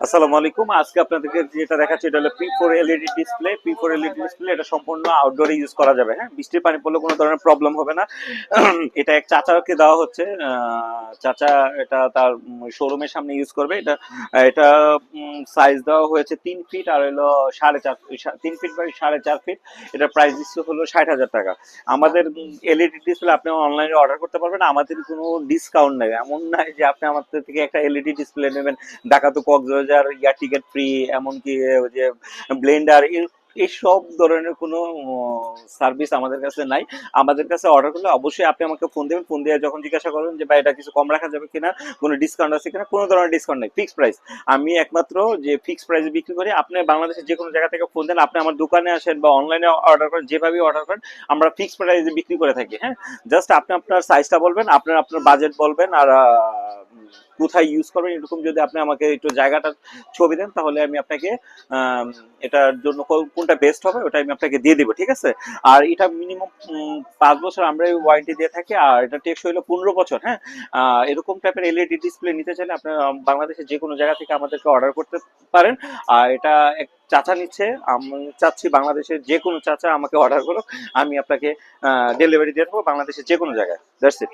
আসসালামু আলাইকুম। আজকে আপনাদেরকে যেটা দেখাচ্ছি এটা হলো P4 LED display. P4 LED display এটা সম্পূর্ণ আউটডোরে ইউজ করা যাবে। হ্যাঁ, বৃষ্টির পানি পড়লে কোনো ধরনের প্রবলেম হবে না। এটা এক চাচাকে দেওয়া হচ্ছে। চাচা এটা তার শোরুমের সামনে ইউজ করবে। এটা সাইজ দেওয়া হয়েছে 3 ফিট আর হলো 4.5 3 ফিট বাই 4.5 ফিট। এটা প্রাইস দিচ্ছে হলো 60,000 টাকা। আমাদের এলইডি ডিসপ্লে আপনি অনলাইনে অর্ডার করতে পারবেন। আমাদের কোনো ডিসকাউন্ট নেই, এমন নাই যে আপনি আমাদের থেকে একটা এলইডি ডিসপ্লে নেবেন ঢাকা টু কক্সবাজার ইয়ার টিকিট ফ্রি, এমনকি ওই যে ব্লেন্ডার এইসব ধরনের কোনো সার্ভিস আমাদের কাছে নাই। আমাদের কাছে অর্ডার করলে অবশ্যই আপনি আমাকে ফোন দেবেন। ফোন দিয়ে যখন জিজ্ঞাসা করবেন যে ভাই এটা কিছু কম রাখা যাবে কিনা, কোনো ডিসকাউন্ট আছে কিনা, কোনো ধরনের ডিসকাউন্ট নেই, ফিক্সড প্রাইস। আমি একমাত্র যে ফিক্সড প্রাইসে বিক্রি করি। আপনি বাংলাদেশের যে কোনো জায়গা থেকে ফোন দেন, আপনি আমার দোকানে আসেন বা অনলাইনে অর্ডার করেন, যেভাবে অর্ডার করেন আমরা ফিক্সড প্রাইসে বিক্রি করে থাকি। হ্যাঁ, জাস্ট আপনি আপনার সাইজটা বলবেন, আপনার বাজেট বলবেন, আর কোথায় ইউজ করবেন এরকম যদি আপনি আমাকে একটু জায়গাটা ছবি দেন, তাহলে আমি আপনাকে এটার জন্য কোনটা বেস্ট হবে ওটা আমি আপনাকে দিয়ে দিব, ঠিক আছে? আর এটা মিনিমাম 5 বছর আমরা ওয়ারেন্টি দিয়ে থাকি, আর এটা টেকসই হলো 15 বছর। হ্যাঁ, এরকম টাইপের এলইডি ডিসপ্লে নিতে চাইলে আপনার বাংলাদেশের যে কোনো জায়গা থেকে আমাদেরকে অর্ডার করতে পারেন। আর এটা এক চাচা নিচ্ছে, আমি চাচ্ছি বাংলাদেশের যে কোনো চাচা আমাকে অর্ডার করুক, আমি আপনাকে ডেলিভারি দিয়ে দেবো বাংলাদেশের যে কোনো জায়গায়। That's it.